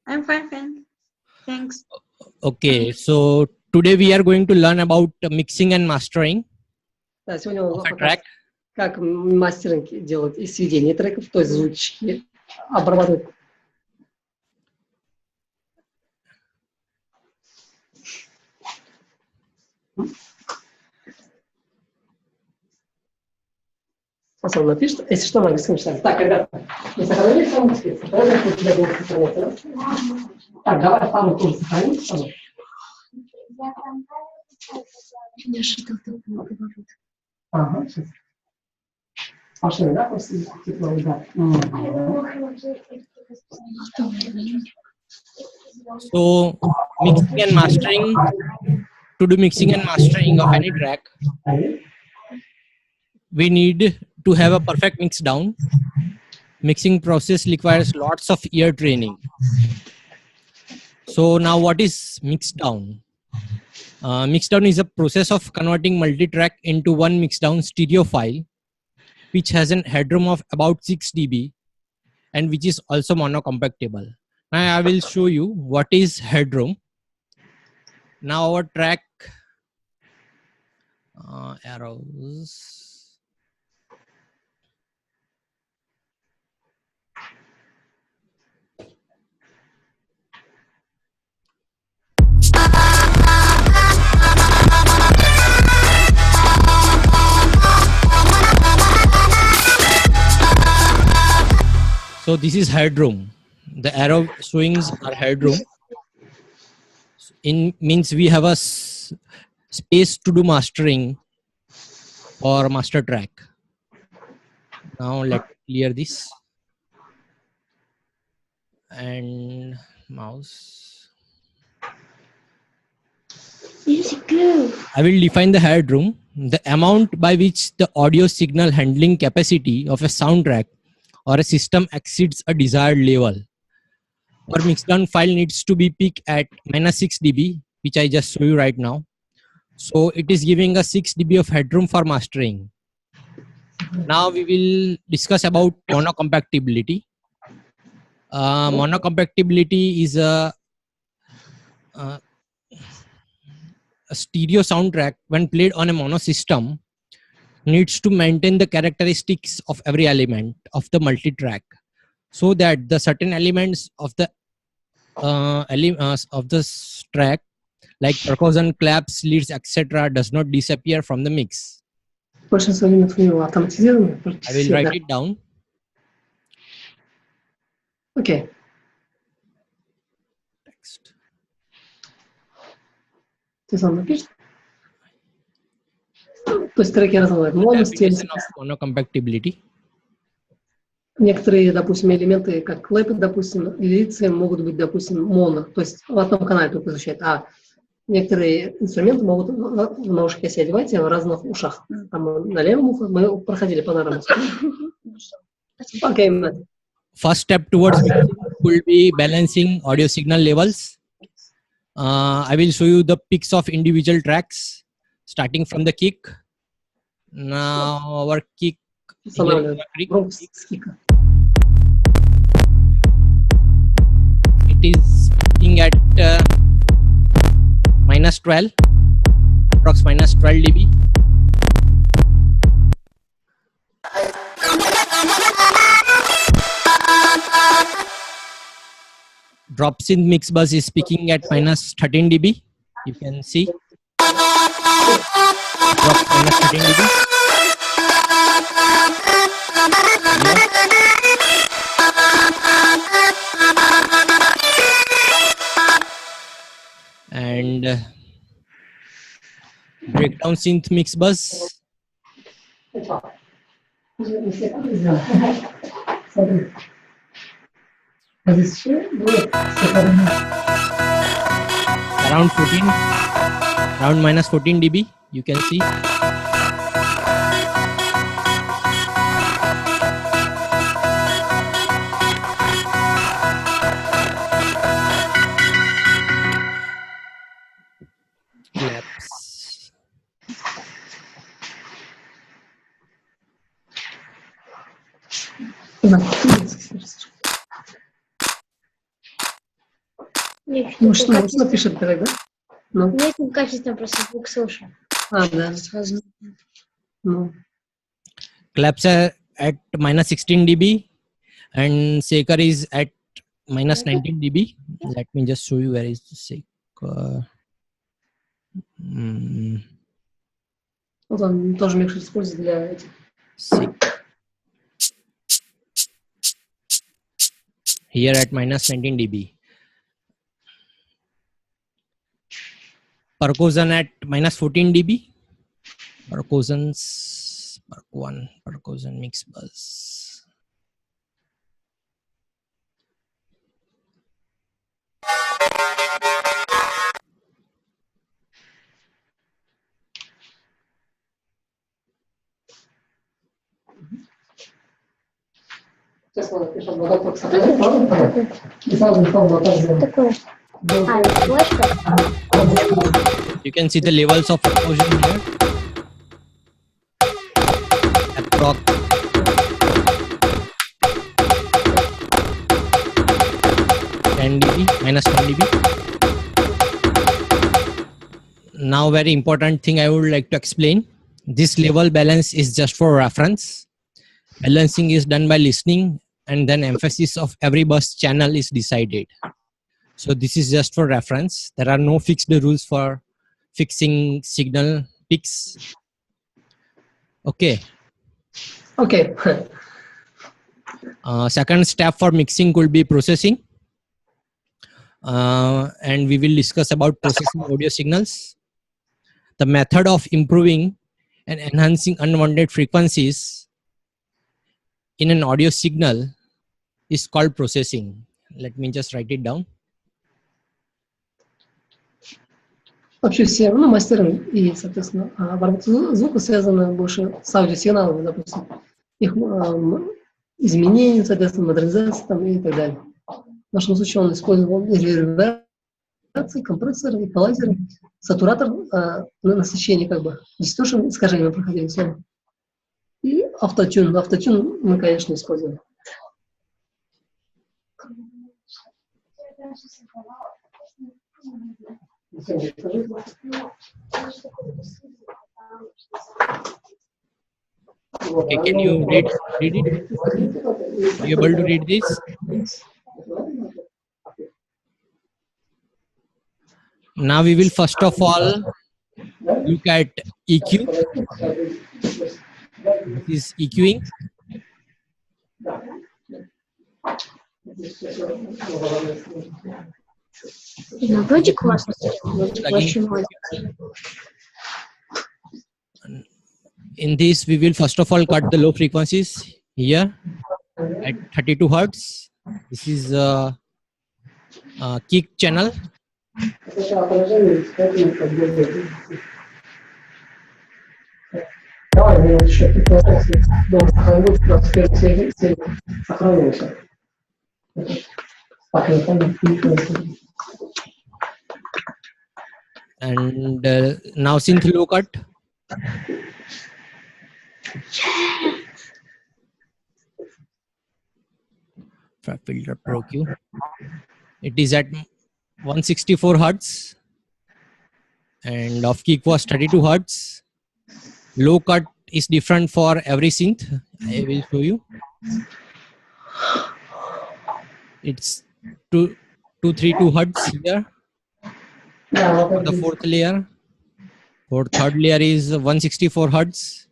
I'm fine, fine. Thanks. Okay, so today we are going to learn about mixing and mastering Да, сегодня он of a вам track. покажет, как мастеринг делать из сведения треков, то есть звучки, обрабатывать. Сейчас он напишет, если что, на английском читаем. Так, ребята, мы сохранили саму специю. Давай, у тебя будет сохраниться. Так, давай саму тоже сохраним. Ага, сейчас. Машина, да, после теплого, да. So mixing and mastering, to do mixing and mastering of any track, we need to have a perfect mix down. Mixing process requires lots of ear training. So now what is mix down? Mix down is a process of converting multi-track into one mix down stereo file, which has an headroom of about 6 dB and which is also monocompactable. Now I will show you what is headroom. Now our track arrows. So this is headroom. The arrow swings are headroom. In means we have a space to do mastering or master track. Now let's clear this and mouse. I will define the headroom, the amount by which the audio signal handling capacity of a soundtrack or a system exceeds a desired level. Our mixdown file needs to be peaked at -6 dB, which I just show you right now. So it is giving us 6 dB of headroom for mastering. Now we will discuss about monocompactability. Monocompactability is a stereo soundtrack when played on a mono system needs to maintain the characteristics of every element of the multi-track, so that the certain elements of the track like percussion, claps, leads, etc. does not disappear from the mix. Большинство элементов у него автоматизированы. I will write it down. Окей. Text. Ты сам напишешь? То есть треки разные. Definition of monocompactability. Некоторые, допустим, элементы, как клэпы, допустим, лица могут быть, допустим, моно, то есть в одном канале только звучат, а некоторые инструменты могут в наушники себе одевать в разных ушах. Там на левом ухе мы проходили панораму. Okay. First step towards mixing will be balancing audio signal levels. I will show you the picks of individual tracks, starting from the kick. Now our kick. It is peaking at -12, approx -12 dB. Drop synth mix bus is peaking at -13 dB. You can see. Drop -13 dB. And breakdown synth mix bus. Around -14 dB. You can see. Claps. Что пишет тогда? Ну. Нет, качественно просто звук слышу. Да. Ну. Claps are at minus 16 dB and shaker is at minus 19 dB. Let me just show you where is the shaker. Вот он тоже микшер использует для этих. Here at minus 19 dB. Percussion at minus 14 dB. Percussions, percussion mix bus. Сейчас надо пишем водопад сохранить. И сразу Такое. You can see the levels of percussion here. Approx 10 dB, minus 10 dB. Now, very important thing I would like to explain. This level balance is just for reference. Balancing is done by listening, and then emphasis of every bus channel is decided. So this is just for reference. There are no fixed rules for fixing signal peaks. Okay. Okay. Second step for mixing could be processing. And we will discuss about processing audio signals. The method of improving and enhancing unwanted frequencies in an audio signal is called processing. Let me just write it down. Вообще все мастеры и, соответственно, обработка звука связана больше с аудиосигналами, допустим, их изменения, соответственно, модернизация там, и так далее. В нашем случае он использовал реверберации, компрессоры, эквалайзеры, сатуратор насыщения, как бы, дисторшн, искажения проходили слова. И автотюн. Автотюн мы, конечно, используем. Okay, can you read it? Are you able to read this? Now we will first of all look at EQ. This is EQing. Вроде классно. In this, we will first of all cut the low frequencies here at 32 Hertz. This is a kick channel. And now synth low cut. Filter Pro Q. It is at 164 Hertz and off kick was 32 Hertz. Low cut is different for every synth. I will show you. It's 232 Hertz here. For the fourth layer. For third layer is 164 Hertz.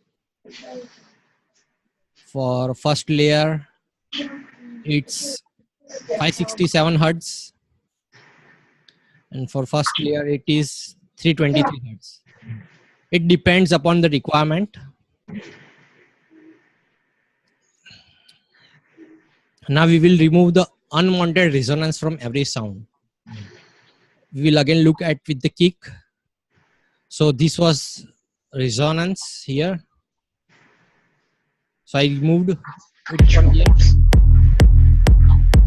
For first layer, it's 567 Hertz. And for first layer, it is 323 Hertz. It depends upon the requirement. Now we will remove the unwanted resonance from every sound. We will again look at with the kick. So this was resonance here. So I removed it from here.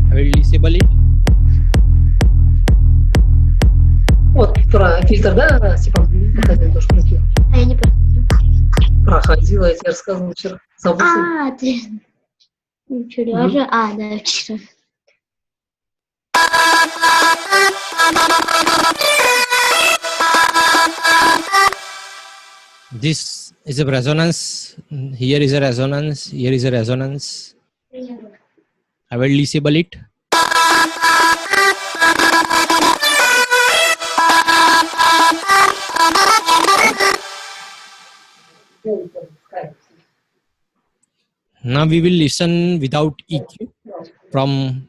I will disable it. Вот про фильтр, да, Степан, проходил тоже проходил. А я не проходила, я тебе рассказывал вчера. Ты вчера же? Да, вчера. This is a resonance. Here is a resonance. Here is a resonance. I will disable it. Now we will listen without EQ from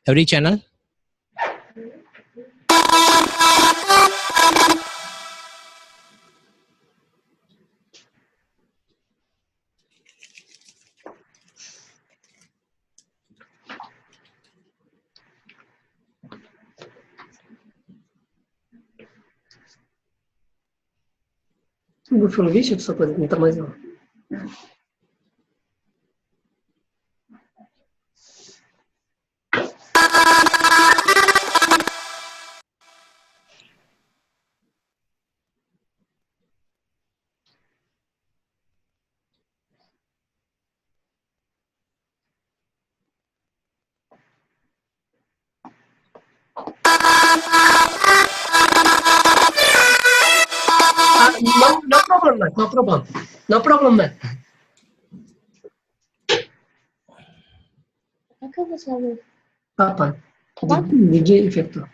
every channel. Буфер вещи, чтобы не тормозил. No problem, Matt. No problem. No problem, Matt. Как его зовут? Папа, Папа? DJ Effecto.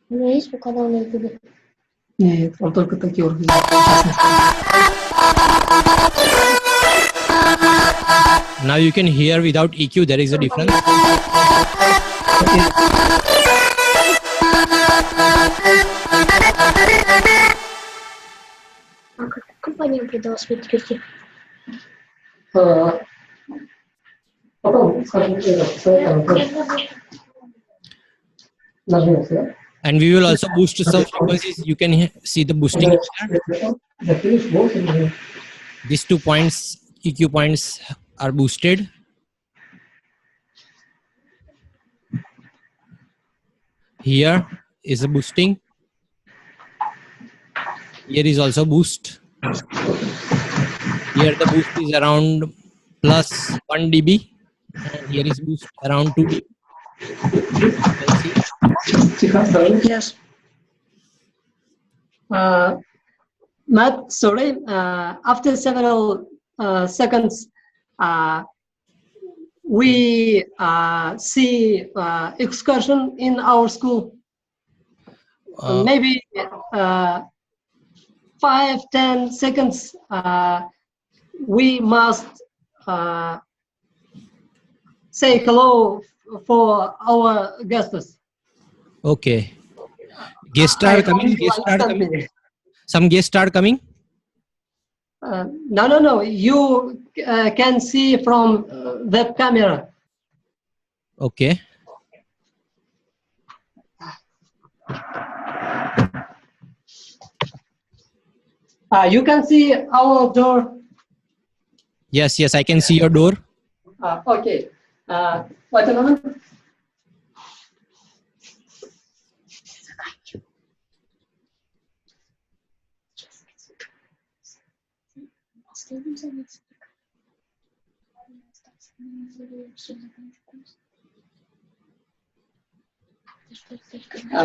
У меня есть пока на YouTube. Нет, он только такие организации. Now you can hear without EQ. There is a difference. А как компания придала свои трюки? Потом, скажем, нажмете, да? And we will also boost some frequencies. You can see the boosting here. These 2 points, EQ points, are boosted. Here is a boosting. Here is also boost. Here the boost is around plus 1 dB. And here is boost around 2 dB. Yes. Matt, sorry. After several seconds, we see excursion in our school. Maybe 5-10 seconds. We must say hello for our guests. Okay. Guests are coming. Guests are coming. Some guests are coming. No. You can see from web camera. Okay. You can see our door. Yes, I can see your door. Okay. Wait a moment.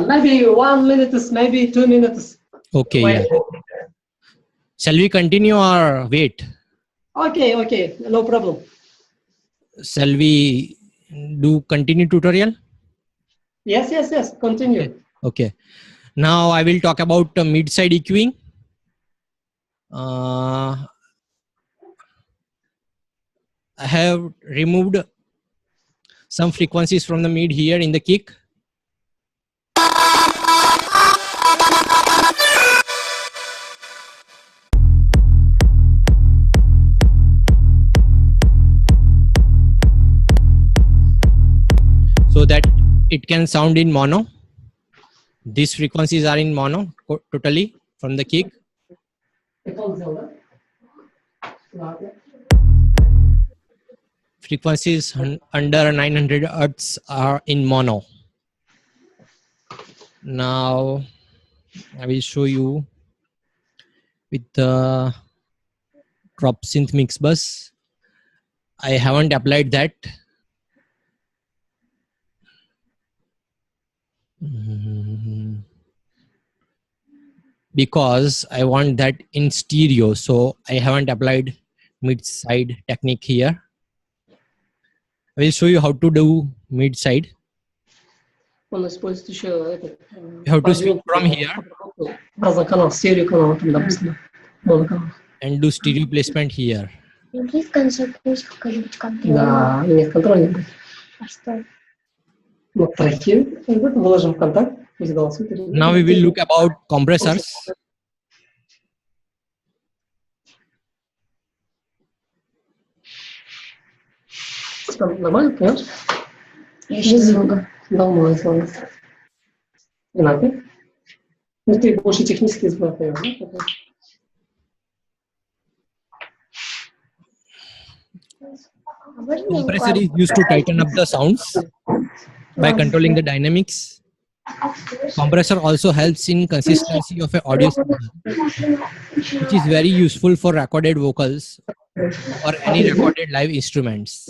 Maybe 1 minute, maybe 2 minutes. Okay. Wait. Yeah. Shall we continue or wait? Okay, no problem. Shall we do continue tutorial? Yes, continue. Okay. Now I will talk about mid-side EQing. I have removed some frequencies from the mid here in the kick. So that it can sound in mono. These frequencies are in mono totally from the kick. Frequencies under 900 Hertz are in mono. Now I will show you with the drop synth mix bus. I haven't applied that. Because I want that in stereo, so I haven't applied mid-side technique here. I will show you how to do mid-side. Он использует еще этот You have to switch from here разных каналов, стереоканалов, там, допустим, моноканалов. and do stereo placement here. Есть в конце пусть какой-нибудь контроль. Да, нет контроля. А что? Вот трахею, выложим в контакт, пусть голосует. Now we will look about compressors. Нормально, понимаешь? Я еще немного. Да, молодец, молодец. Не надо. Ну, ты больше технически знаешь, да? Compressor is used to tighten up the sounds by controlling the dynamics. Compressor also helps in consistency of an audio signal, which is very useful for recorded vocals or any recorded live instruments.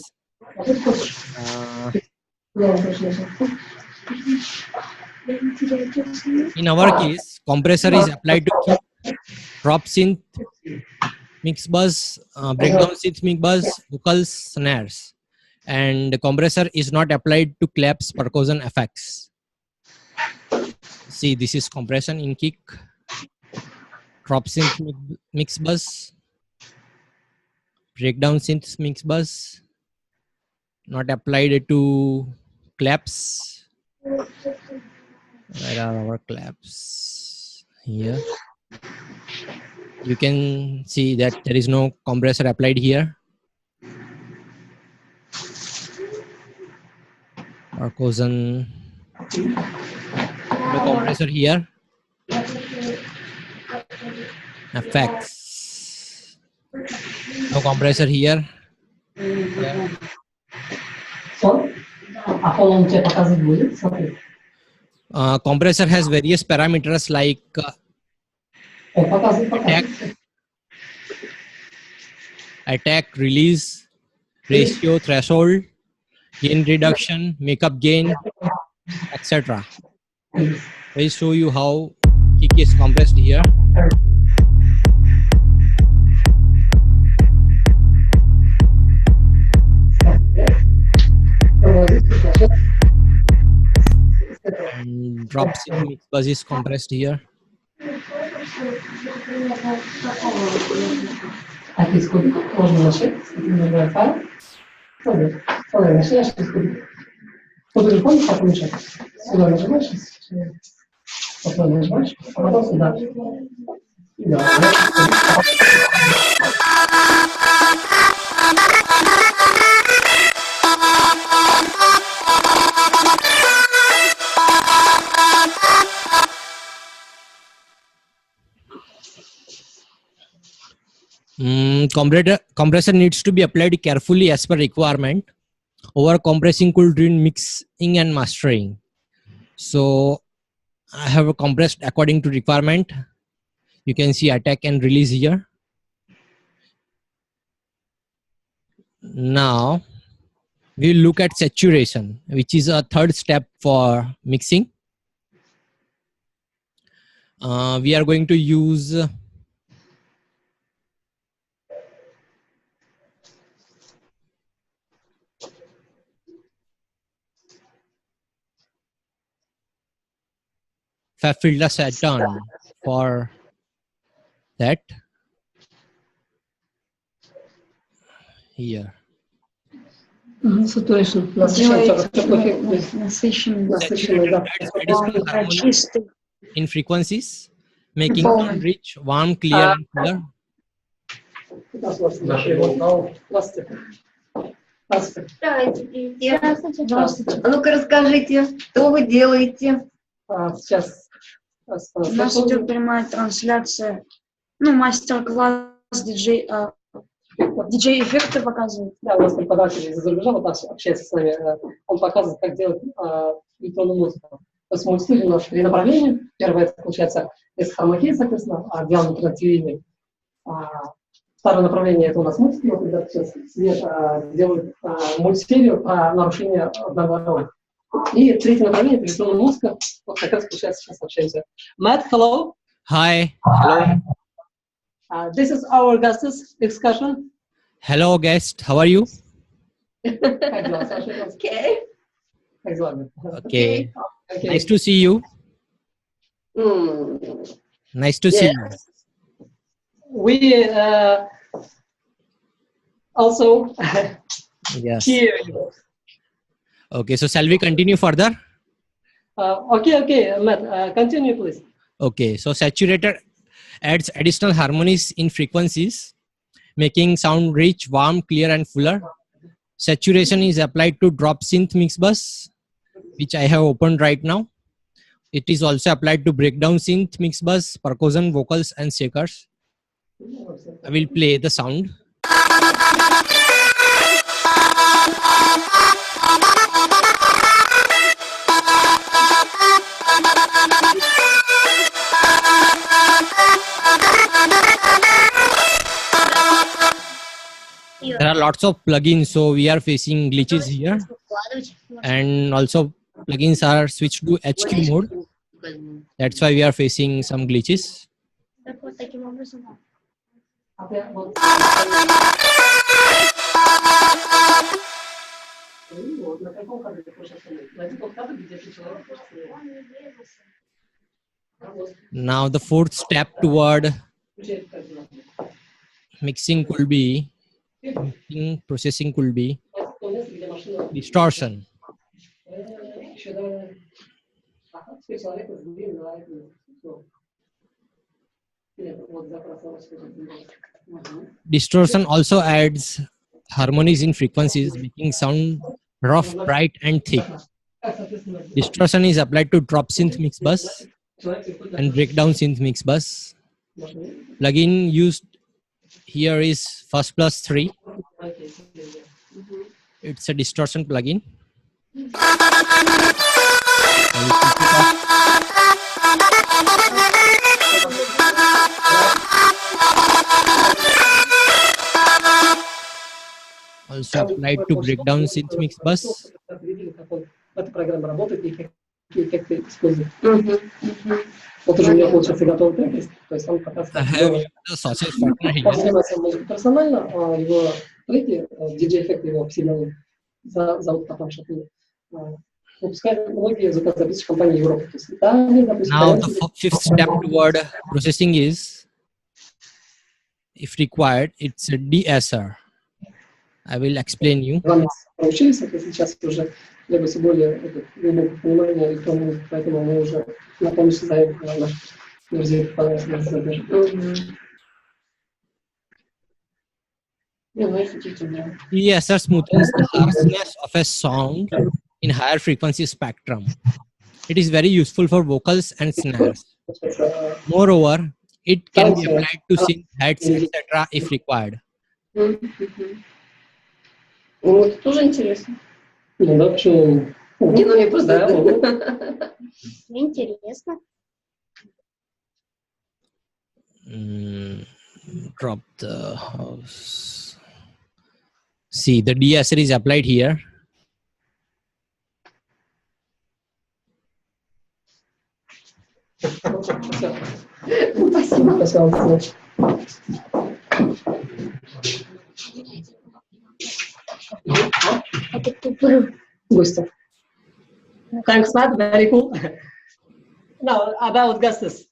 In our case, compressor is applied to keep drop synth, mix buzz, breakdown synth, mix buzz, vocals, snares, and the compressor is not applied to claps, percussion effects. See, this is compression in kick, drop synth, mix buzz, breakdown synth, mix buzz, not applied to claps. Where are our claps? Here. You can see that there is no compressor applied here. Percussion. No compressor here. Effects. No compressor here. Compressor has various parameters like attack, release, ratio, threshold, gain reduction, makeup gain, etc. I will show you how kick is compressed here. And drop synth mix buzz is compressed here. Можно начать, нажимаем файл. Смотри, начинаешь из кубика. Кубик помнишь, как включать? Сюда нажимаешь, потом нажимаешь, а потом сюда. Compressor needs to be applied carefully as per requirement. Over compressing could ruin mixing and mastering. So I have compressed according to requirement. You can see attack and release here. Now we'll look at saturation, which is a third step for mixing. We are going to use filter Saturn for that. Here. Saturation. In frequencies, making it rich, warm, clear, and clear. Здравствуйте. А ну-ка расскажите, что вы делаете? Сейчас у нас идет прямая трансляция, ну, мастер-класс диджей Effecto показывает. Да, у нас преподаватель из-за рубежа вот нас общается с нами, он показывает, как делать электронную музыку. То есть в моем стиле у нас три направления. Первое, это получается S-хромакей, соответственно, диалог-интерактивный. Второе направление, это у нас мультики, вот ребята сейчас делают мультсерию про нарушение одного роли. И третье направление позитронного мозга. Вот как раз получается сейчас общаемся. Matt, hello. Hi. Hello. This is our guest's discussion. Hello, guest. How are you? Как дела, Саша? Okay. Как дела? Okay. Okay. Nice to see you. Nice to see you. We also Yes. hear you. Okay. So shall we continue further? Okay, Matt, continue, please. Okay. So saturated adds additional harmonies in frequencies, making sound rich, warm, clear, and fuller. Saturation is applied to drop synth mix bus, which I have opened right now. It is also applied to breakdown synth mix bus, percussion, vocals, and shakers. I will play the sound. There are lots of plugins, so we are facing glitches here, and also plugins are switched to HQ mode. That's why we are facing some glitches. Так вот таким образом. Now the fourth step toward mixing could be, processing could be distortion. Distortion also adds harmonies in frequencies, making sound rough, bright, and thick. Distortion is applied to drop synth mix bus and breakdown synth mix bus. Plugin used here is First Plus 3. It's a distortion plugin. Also applied to breakdown synth mix bus. Эта программа работает и какие эффекты использует. Вот уже у меня получился готовый трек, то есть он как раз занимается музыкой персонально, а его треки, диджей-эффекты его сильно зовут потом что-то. Выпускает многие звукозаписывающие компании Европы. То есть Италия, допустим. Now the fifth step toward processing is, if required, it's a de-esser. I will explain you. Научились, это сейчас уже требуется более глубокое понимание электронной музыки, поэтому мы уже на помощь даем наш друзей по задержке. De-esser smoothens the harshness of a sound in higher frequency spectrum. It is very useful for vocals and snares. Moreover, it can be applied to synth heads, etc. if required. Ну, это тоже интересно. Ну да, почему? Не, ну мне просто... Интересно. Drop the house. See, the de-esser is applied here. Спасибо. Это тупо. Быстро. Thanks, Matt. Very cool. Now, about Gustus.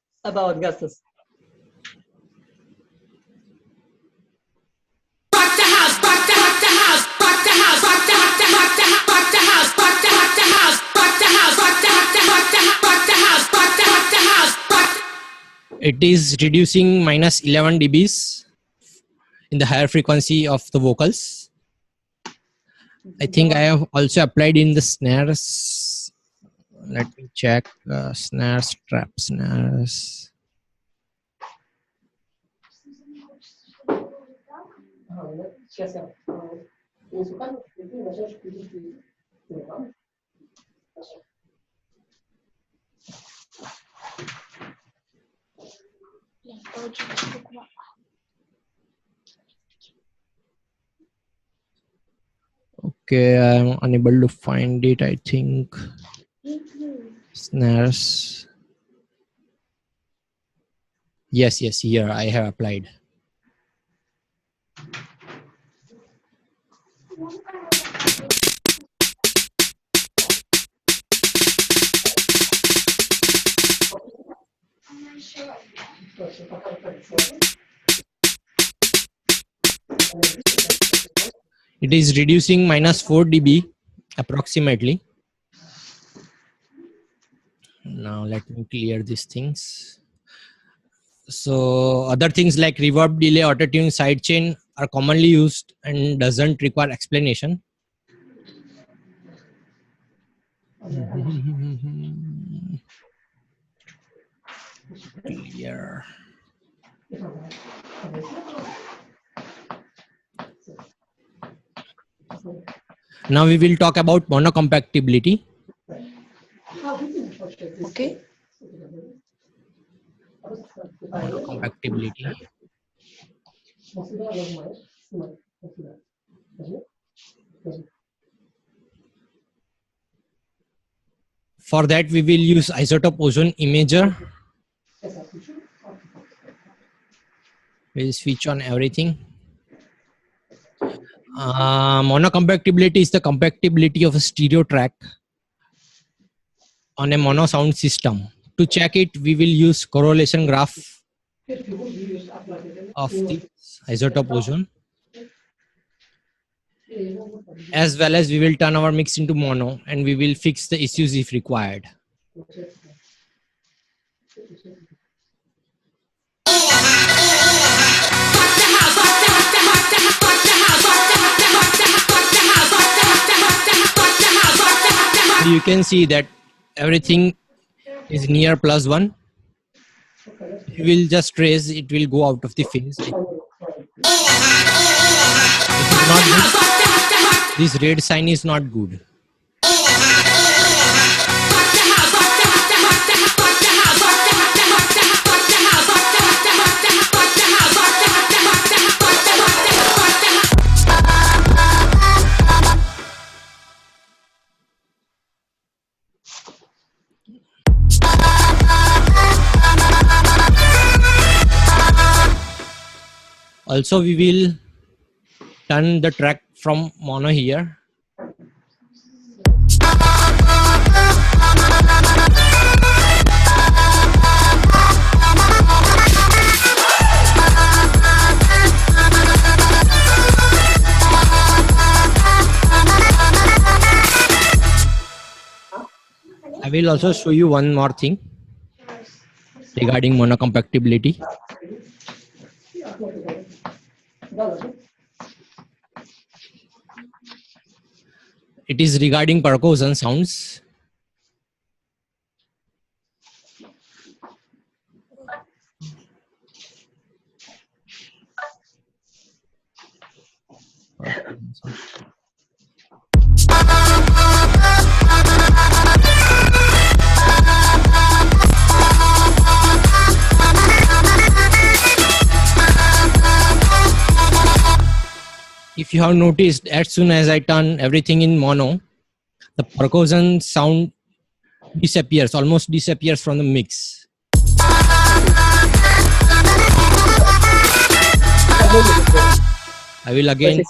It is reducing minus 11 dBs in the higher frequency of the vocals. I think I have also applied in the snares. Let me check snares, trap snares. Okay, I'm unable to find it, I think. Snares. Yes, here I have applied. It is reducing -4 dB approximately. Now let me clear these things. So other things like reverb, delay, auto-tune, sidechain are commonly used and doesn't require explanation. Clear. Now we will talk about monocompatibility. Okay. Monocompatibility. For that, we will use isotope ozone imager. We'll switch on everything. Monocompatibility is the compatibility of a stereo track on a mono sound system. To check it, we will use correlation graph of the isotope ozone, as well as we will turn our mix into mono and we will fix the issues if required. You can see that everything is near +1. If you will just raise, it will go out of the phase. It is not good. This red sign is not good. Also, we will turn the track from mono here. I will also show you one more thing regarding monocompatibility. It is regarding percussion sounds. If you have noticed, as soon as I turn everything in mono, the percussion sound disappears, almost disappears from the mix. I will again.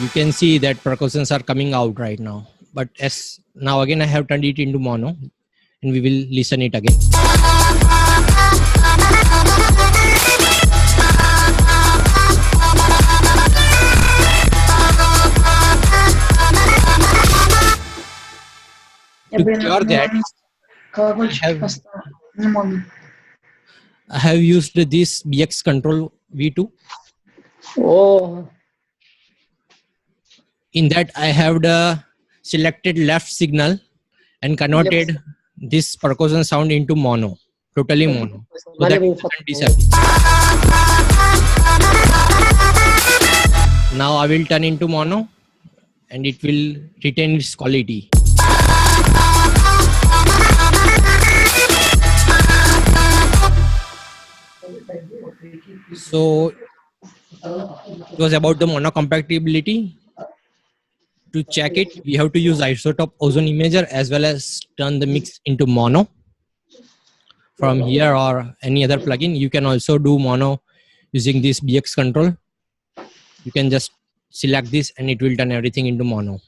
You can see that percussions are coming out right now. But as now again I have turned it into mono, and we will listen it again. To cure that, I have used this BX Control V2. Oh. In that, I have the selected left signal and converted this percussion sound into mono, totally mono, so that it doesn't disappear. Now I will turn into mono and it will retain its quality. So it was about the mono compatibility. To check it, we have to use isotope ozone imager as well as turn the mix into mono from here or any other plugin. You can also do mono using this BX control. You can just select this and it will turn everything into mono.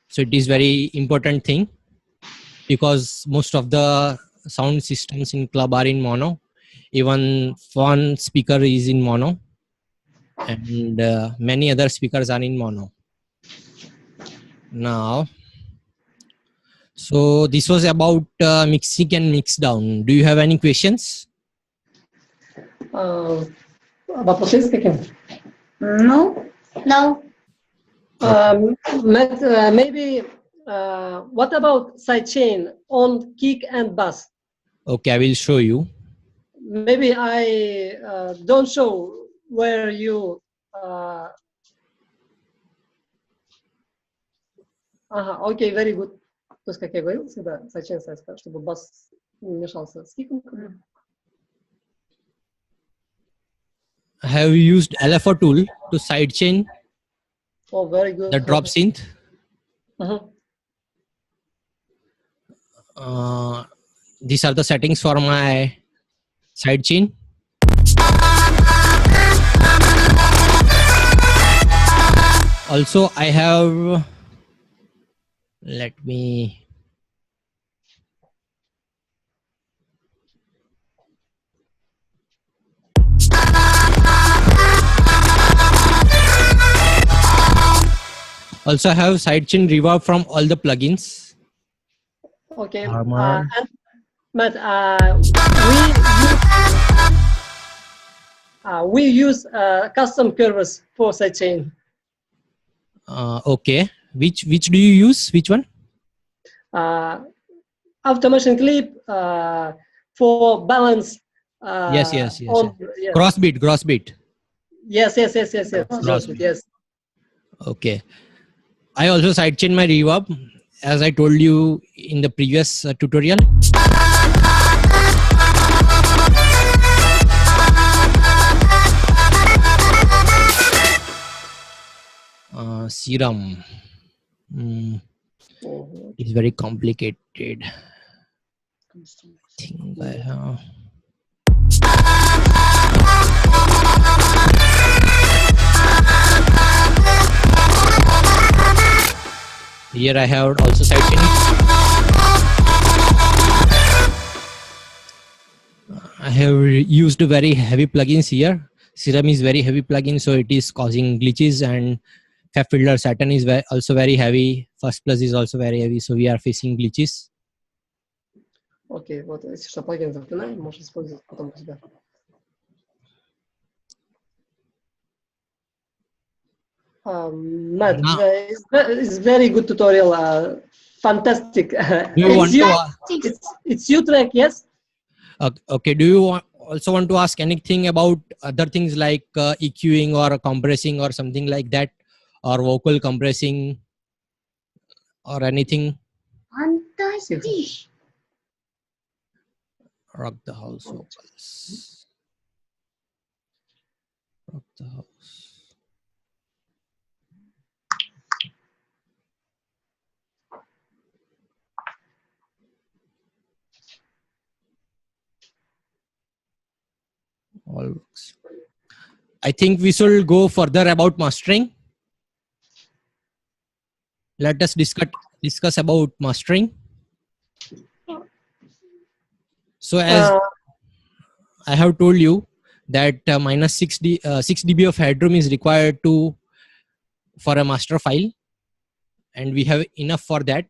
So it is very important thing because most of the sound systems in club are in mono. Even one speaker is in mono and many other speakers are in mono. Now, so this was about mixing and mix down. Do you have any questions? Вопросы есть какие? No. No. Maybe what about sidechain on kick and bass? Okay, I will show you. Maybe I don't show where you. Окей, very good. То есть, как я говорил, всегда sidechain ставить, чтобы бас не мешался с киком. Have you used LFO tool to sidechain Oh, very good. the drop synth? These are the settings for my sidechain. Also, I have, let me, also I have sidechain reverb from all the plugins. Okay. Armor. And Matt, we use custom curves for sidechain. Okay, which do you use? Which one? Automation clip for balance. Yes. On, yes. Crossbeat. Yes. Crossbeat, yes. Okay. I also sidechain my reverb, as I told you in the previous tutorial. Serum. It's very complicated thing I have. Here I have also sidechain. I have used very heavy plugins here. Serum is very heavy plugin, so it is causing glitches, and Fab Filter Saturn is also very heavy. First Plus is also very heavy, so we are facing glitches. Окей, вот если что, плагин запоминаем, можешь использовать потом у себя. Matt, it's very good tutorial. Fantastic. It's you track, yes? Okay. Do you also want to ask anything about other things like EQing or compressing or something like that, or vocal compressing or anything? Fantastic. Rock the house vocals. Rock the house. All works. I think we should go further about mastering. Let us discuss about mastering. So as I have told you that minus 6 dB of headroom is required for a master file, and we have enough for that.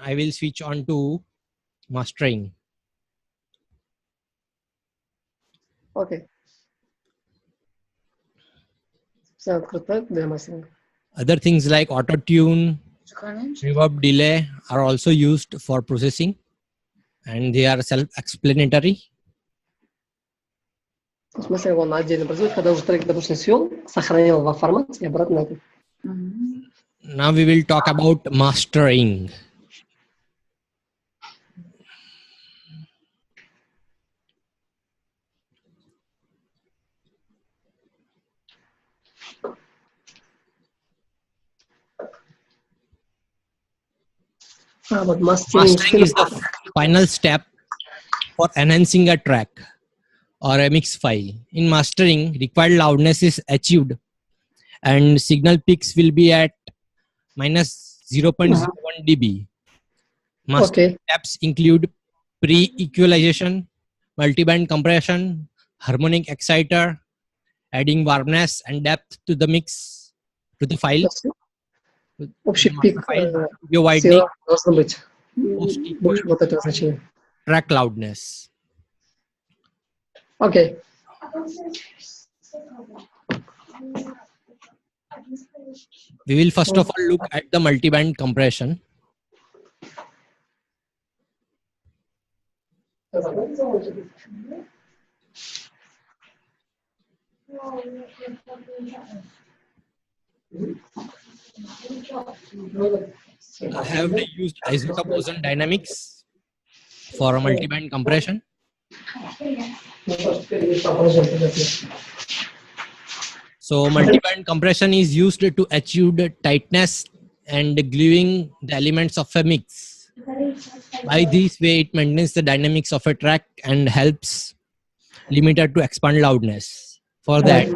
I will switch on to mastering. Okay. Other things like auto tune, reverb, delay are also used for processing, and they are self-explanatory. В смысле, его на отдельно производит, когда уже трек, допустим, свел, сохранил во формат и обратно. Now we will talk about mastering. but Mastering is the final step for enhancing a track or a mix file. In mastering, required loudness is achieved and signal peaks will be at minus 0.01 dB. Mastering steps include pre-equalization, multiband compression, harmonic exciter, adding warmness and depth to the mix, to the file. Общий пик widening, должно быть больше вот этого значения. Track loudness. Okay. We will first of all look at the multiband compression. I have used isotope ozone dynamics for a multiband compression. So multiband compression is used to achieve the tightness and gluing the elements of a mix. By this way, it maintains the dynamics of a track and helps limiter to expand loudness. For that,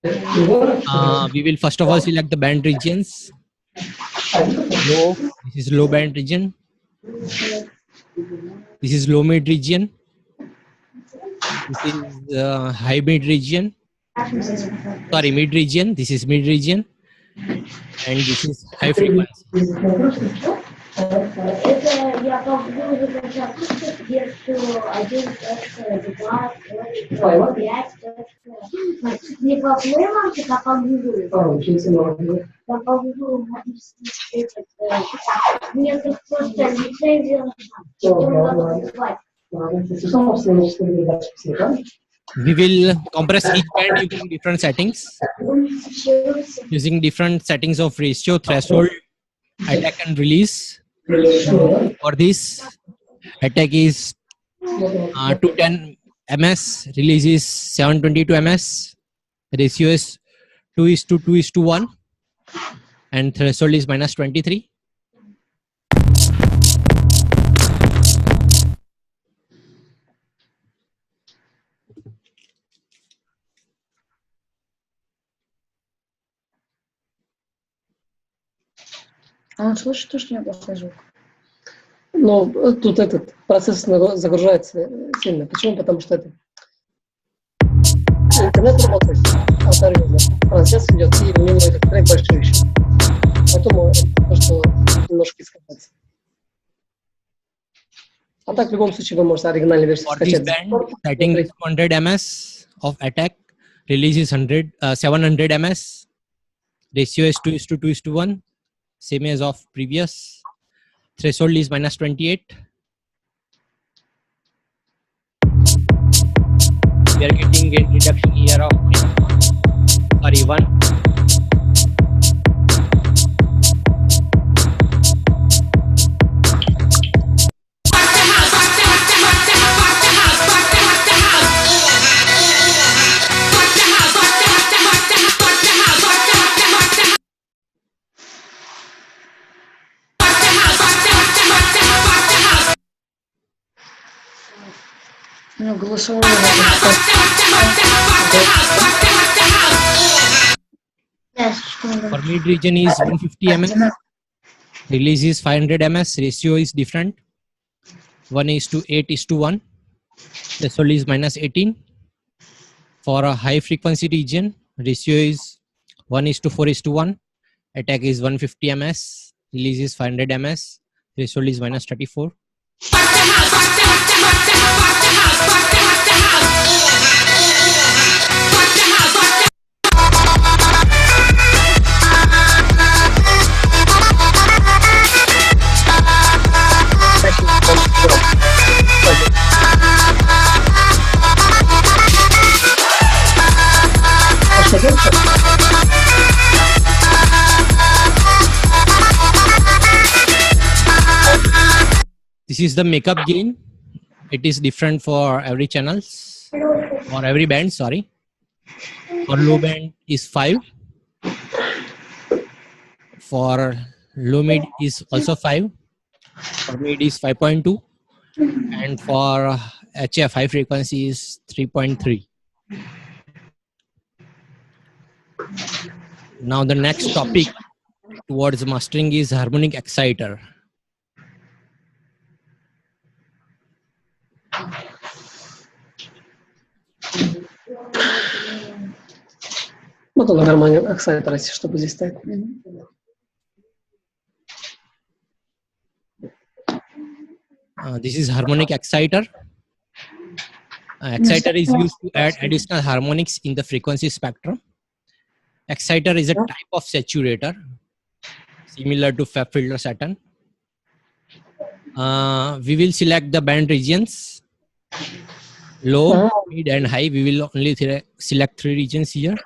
we will first of all select the band regions. Low, this is low band region. This is low mid region. This is high mid region. Sorry, mid region. This is mid region. And this is high frequency. Это я попробую заказать версию 1.2.5. Не по флеймам, а по Google. По Google мне тут просто лицензия We will compress each band using different settings. Using different settings of ratio, threshold, attack and release. For this, attack is 210 ms, release is 722 ms, ratio is 2:2:1, and threshold is -23. А он слышит то, что у него плохой звук? Ну, тут этот процесс загружается сильно. Почему? Потому что это интернет работает, процесс идет, и у него этот трек большой еще. Поэтому то, что немножко искажается. А так, в любом случае, вы можете оригинальную версию скачать. For this band, setting is 200 ms of attack, release is 700 ms, ratio is 2:2:1. Same as of previous. Threshold is -28. We are getting gain reduction here of 1. У него голосовой. For mid region is 150 ms, release is 500 ms, ratio is different, 1:8:1, threshold is -18. For a high frequency region, ratio is 1:4:1, attack is 150 ms, release is 500 ms, threshold is -34. This is the makeup gain. It is different for every channels or every band, sorry. For low band is 5. For low mid is also 5. For mid is 5.2, and for HF high frequency is 3.3. Now the next topic towards mastering is harmonic exciter. Вот он гармония эксайтера, чтобы здесь стоит. This is harmonic exciter. Exciter is used to add additional harmonics in the frequency spectrum. Exciter is a type of saturator similar to FEP filter Saturn. We will select the band regions, low, mid and high. We will only select 3 regions here.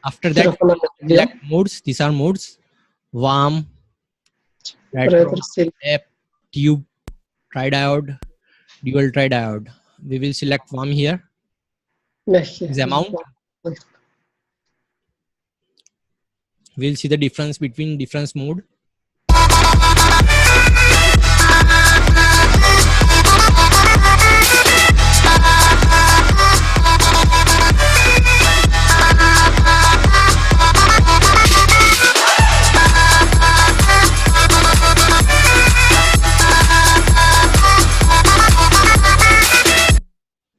After that, select modes. These are modes: warm, retro, step, tube, tridiode, dual tridiode. We will select warm here. This amount. We'll see the difference between different mode.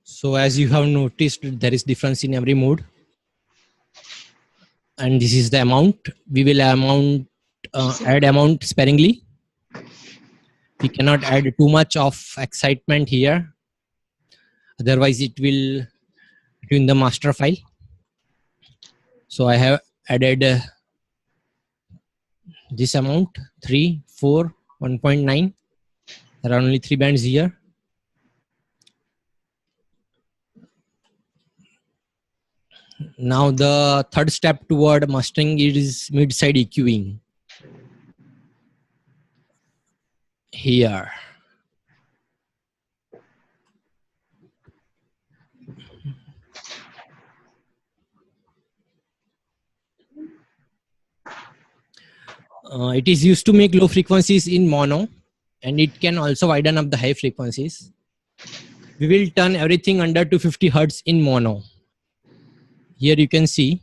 So as you have noticed, there is difference in every mode. And this is the amount. We will add amount sparingly. We cannot add too much of excitement here. Otherwise it will ruin the master file. So I have added this amount, 3, 4, 1.9. There are only 3 bands here. Now the third step toward mastering is mid-side EQing. Here. It is used to make low frequencies in mono, and it can also widen up the high frequencies. We will turn everything under 250 Hertz in mono. Here you can see.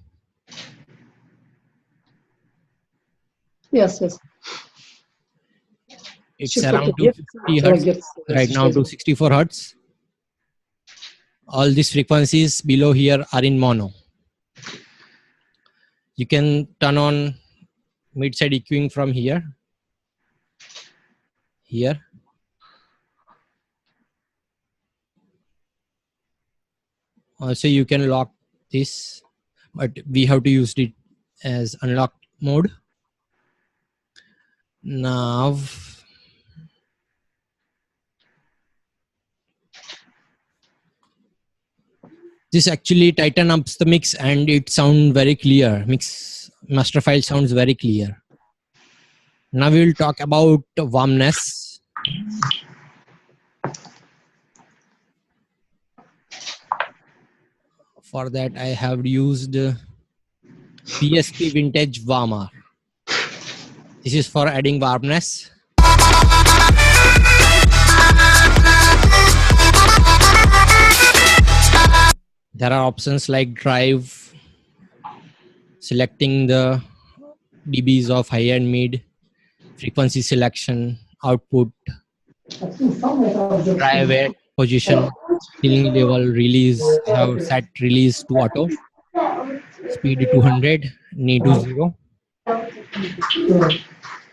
Yes. It's around 250 Hertz. Right now 264 Hertz. All these frequencies below here are in mono. You can turn on mid-side EQing from here. Here. Also you can lock this, but we have to use it as unlocked mode. Now this actually tighten up the mix and it sounds very clear. Master file sounds very clear. Now we will talk about warmness. For that I have used PSP Vintage Warmer. This is for adding warmness. There are options like drive, selecting the dBs of high and mid, frequency selection, output, drive at position, ceiling level, release. I have set release to auto, speed 200, knee to 0.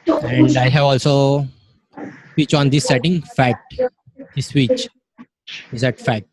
And I have also switch on this setting, fact. This switch is at fact.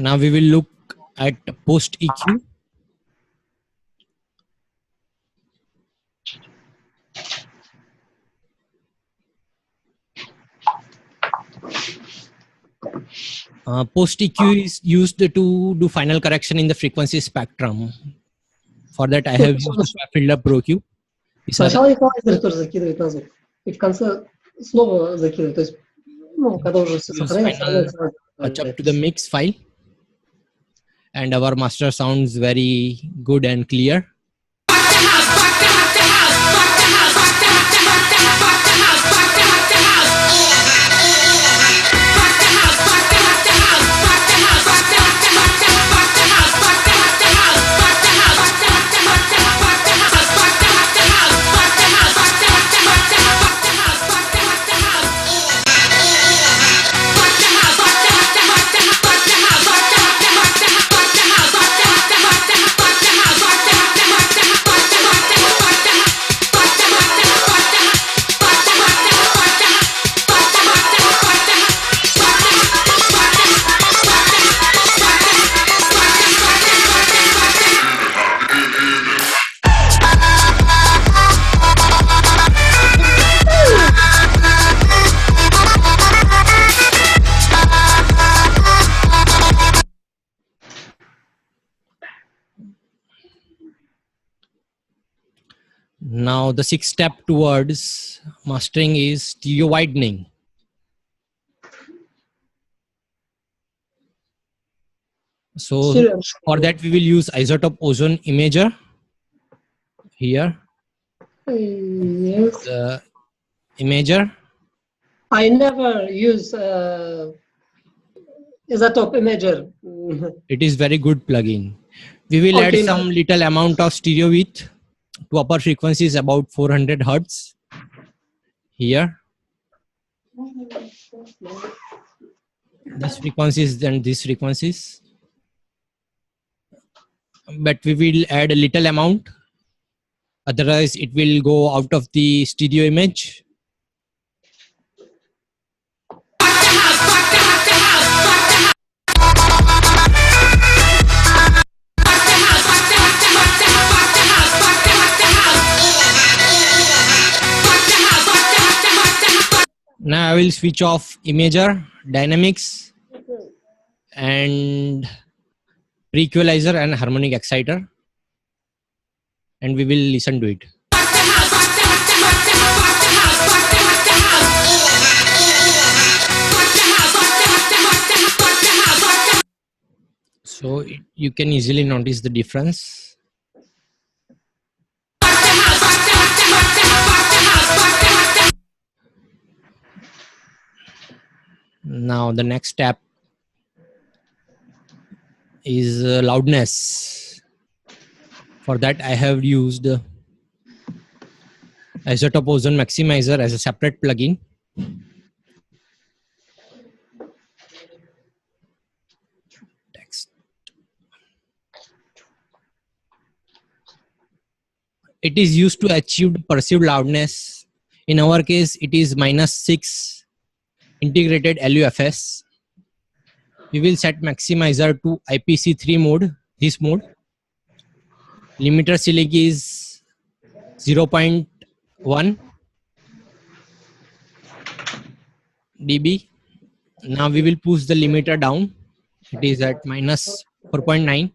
Now we will look at post EQ. Post EQ is used to do final correction in the frequency spectrum. For that, I have used swap filter Pro Q. Сначала эквалайзер тоже закидывает на звук. И в конце снова закидывает. То есть, ну, когда уже все сохраняется. Touch up to the mix file. And our master sounds very good and clear. Now the sixth step towards mastering is stereo widening. So for that we will use isotope ozone imager here. Yes. The imager. I never use isotope imager. It is very good plugin. We will add some little amount of stereo width to upper frequencies about 400 Hertz here. These frequencies and these frequencies. But we will add a little amount. Otherwise it will go out of the stereo image. Now I will switch off imager, dynamics, and pre-equalizer and harmonic exciter, and we will listen to it. So you can easily notice the difference. Now the next step is loudness. For that I have used isotope ozone maximizer as a separate plugin. Text. It is used to achieve perceived loudness. In our case it is -6 integrated LUFS. We will set maximizer to IPC3 mode, this mode. Limiter ceiling is 0.1 dB. Now we will push the limiter down. It is at -4.9.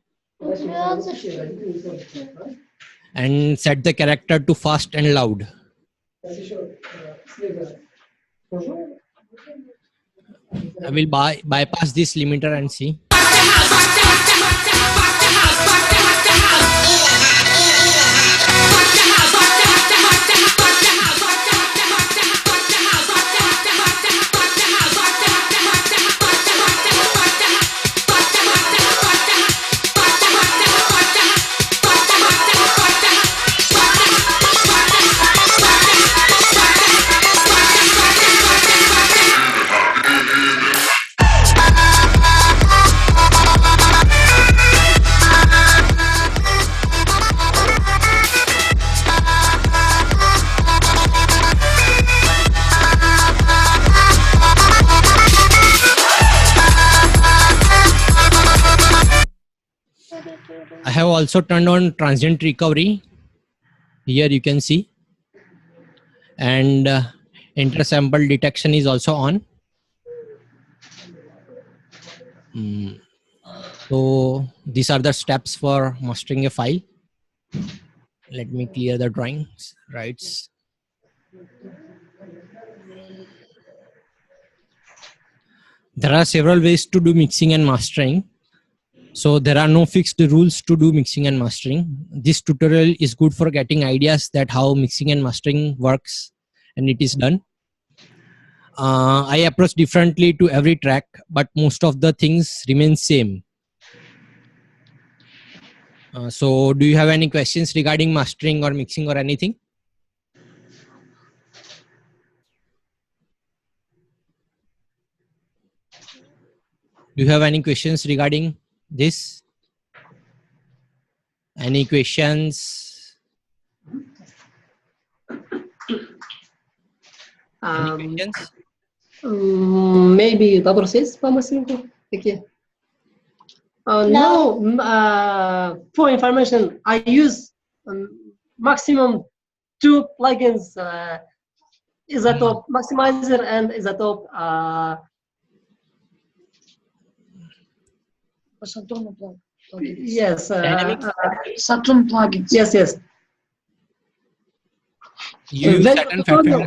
And set the character to fast and loud. I will bypass this limiter and see. also turned on transient recovery. Here you can see. And intersample detection is also on. So these are the steps for mastering a file. Let me clear the drawings, rights. There are several ways to do mixing and mastering. So there are no fixed rules to do mixing and mastering. This tutorial is good for getting ideas that how mixing and mastering works and it is done. I approach differently to every track, but most of the things remain same. So do you have any questions regarding mastering or mixing or anything? Do you have any questions regarding this? Any questions? Any questions? Maybe вопросы по массиву такие? No, for information, I use maximum 2 plugins, Isotope Maximizer and Isotope Saturn plugins. yes. Saturn plugins. Yes, yes. You use Saturn Factory.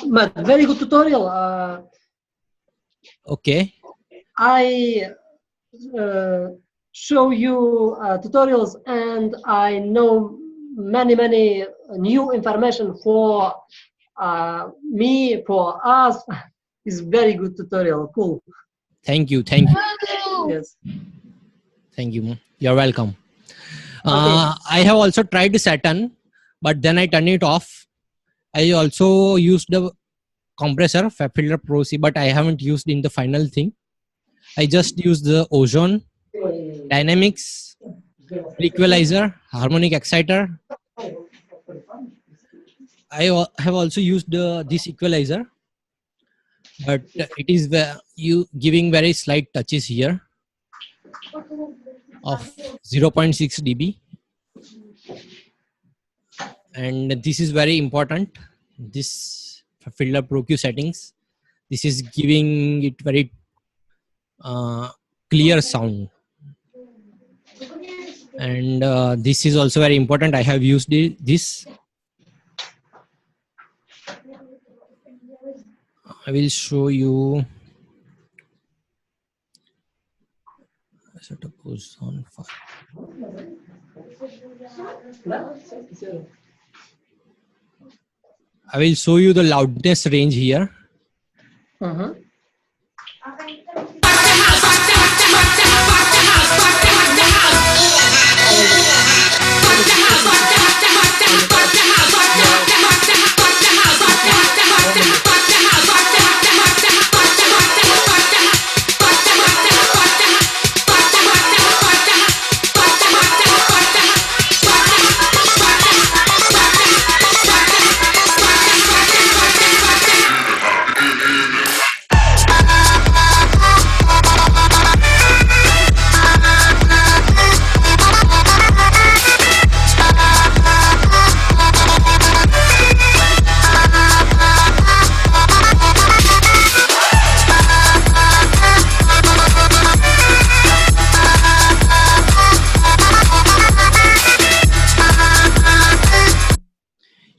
But very good tutorial. Okay. I show you tutorials, and I know many new information for me, for us. It's very good tutorial. Cool. Thank you. Thank you. Yes. Thank you. You're welcome. Okay. I have also tried Saturn, but then I turned it off. I also used the compressor FabFilter Pro C, but I haven't used in the final thing. I just used the ozone, dynamics, equalizer, harmonic exciter. I have also used this equalizer, but it is you giving very slight touches here of 0.6 dB. And this is very important. This filter Pro Q settings. This is giving it very clear sound. And this is also very important. I have used this. I will show you. Set up on fire. I will show you the loudness range here.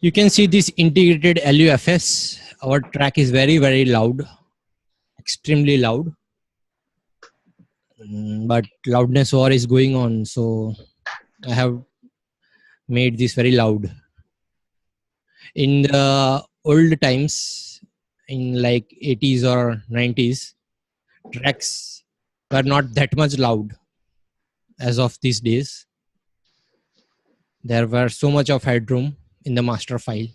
You can see this integrated LUFS. Our track is very loud, extremely loud. But loudness war is going on, so I have made this very loud. In the old times, in like 80s or 90s, tracks were not that much loud as of these days. There were so much of headroom in the master file.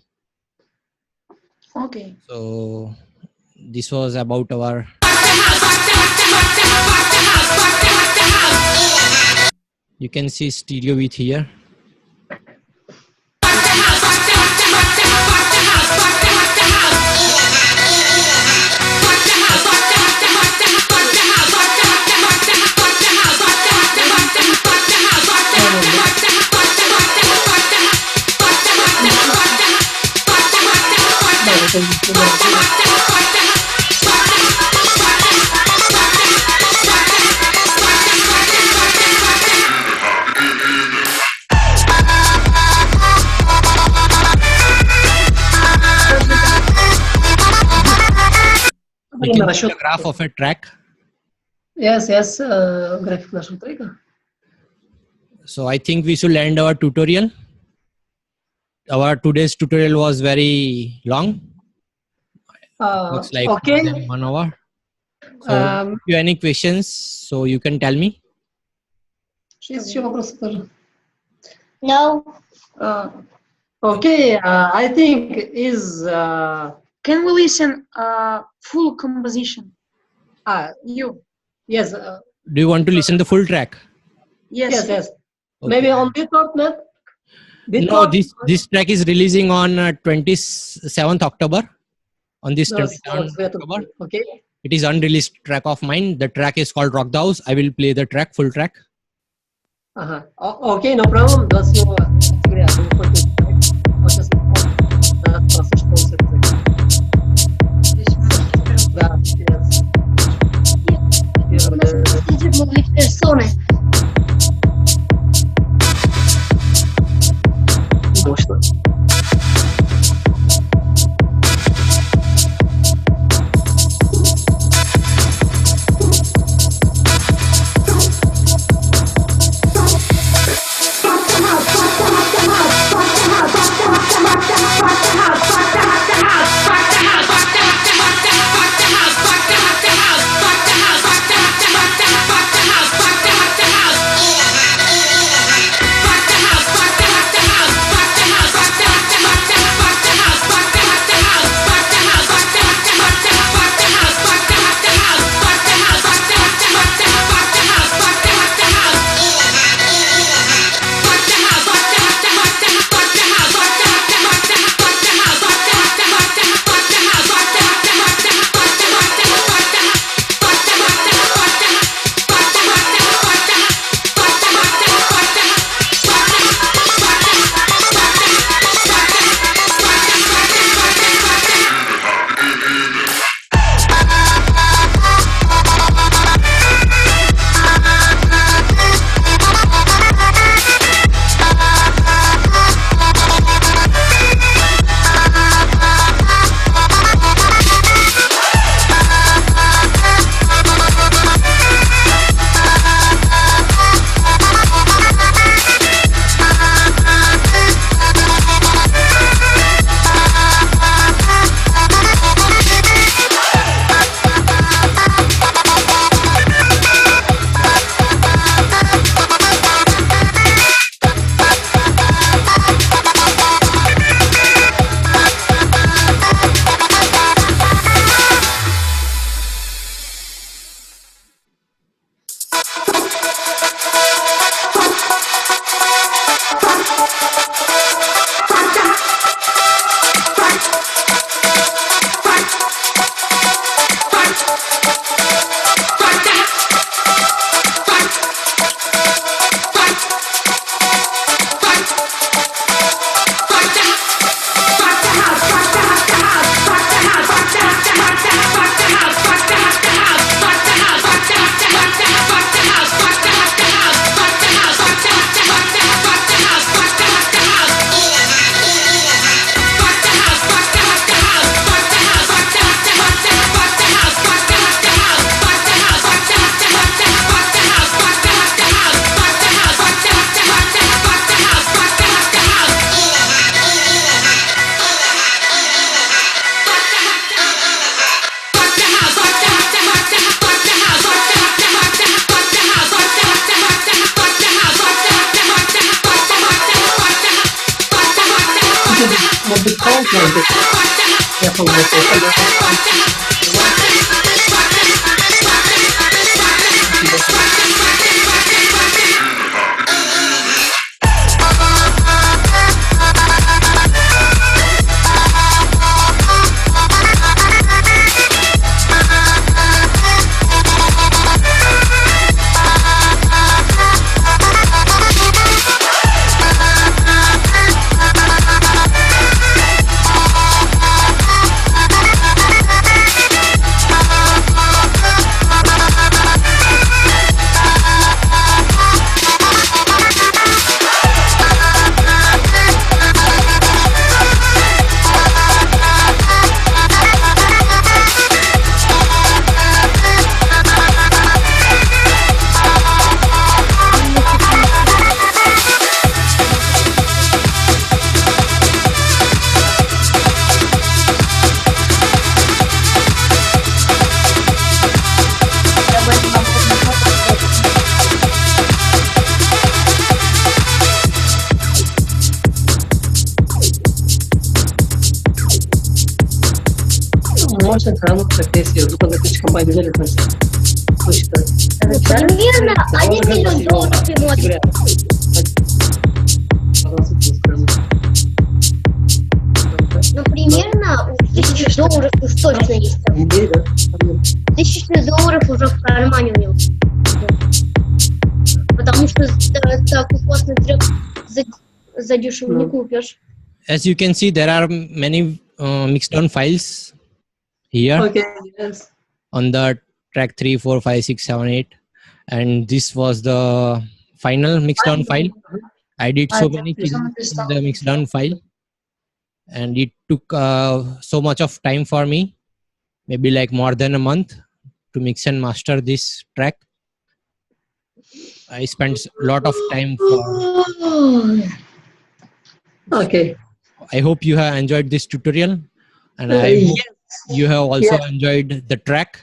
Okay. So this was about our you can see stereo with here. We can see the graph of a track. Yes, график нашего трека. So I think we should end our tutorial. Our today's tutorial was very long. Looks like more Okay. than 1 hour. So if you have any questions, so you can tell me. Есть еще вопросы тоже? No. Okay, I think is Can we listen full composition? You. yes, Do you want to listen the full track? Yes. yes. Okay. Maybe on Discord, not? No, this track is releasing on 27th October. On this No, 27th October. Okay. It is unreleased track of mine. The track is called Rock the House. I will play the track, full track. Ага. Окей, no problem. 27 октября выходит трек. Вот сейчас прослушать полностью трек. Да, yes. Могли персоны. Мощно. очень хорошая профессия. Звукозаписчик компании «Делитность». Примерно $1 миллион ему Ну, примерно $1000 уж точно есть. $1000 уже в кармане у него. Потому что такой классный трек за дешево не купишь. As you can see, there are many mixed down files here. Okay, yes. On the track 3, 4, 5, 6, 7, 8. And this was the final mixed down file. I did so many things in the mixed down file. And it took so much of time for me, maybe like more than a month, to mix and master this track. I spent a lot of time for. Okay. I hope you have enjoyed this tutorial, and I hope you have also enjoyed the track.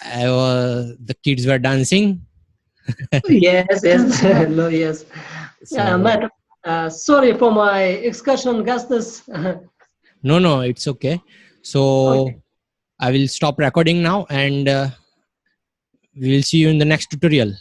The kids were dancing. Yes. No, yes. So, Matt, sorry for my excursion, Gustus. no, it's okay. So I will stop recording now, and we will see you in the next tutorial.